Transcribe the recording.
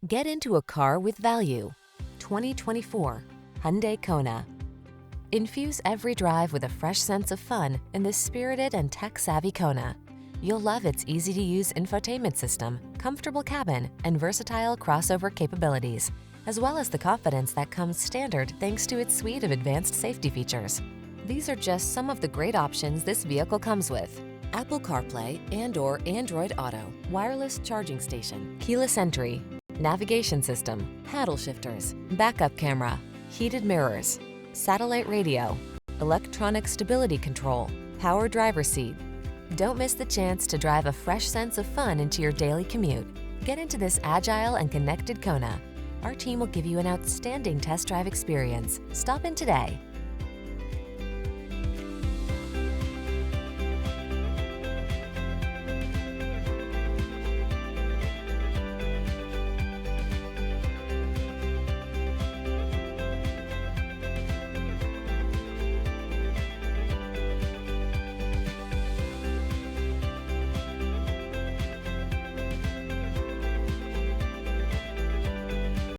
Get into a car with value. 2024 Hyundai Kona. Infuse every drive with a fresh sense of fun in this spirited and tech-savvy Kona. You'll love its easy-to-use infotainment system, comfortable cabin, and versatile crossover capabilities, as well as the confidence that comes standard thanks to its suite of advanced safety features. These are just some of the great options this vehicle comes with: Apple CarPlay and/or Android Auto, wireless charging station, keyless entry, navigation system, paddle shifters, backup camera, heated mirrors, satellite radio, electronic stability control, power driver's seat. Don't miss the chance to drive a fresh sense of fun into your daily commute. Get into this agile and connected Kona. Our team will give you an outstanding test drive experience. Stop in today.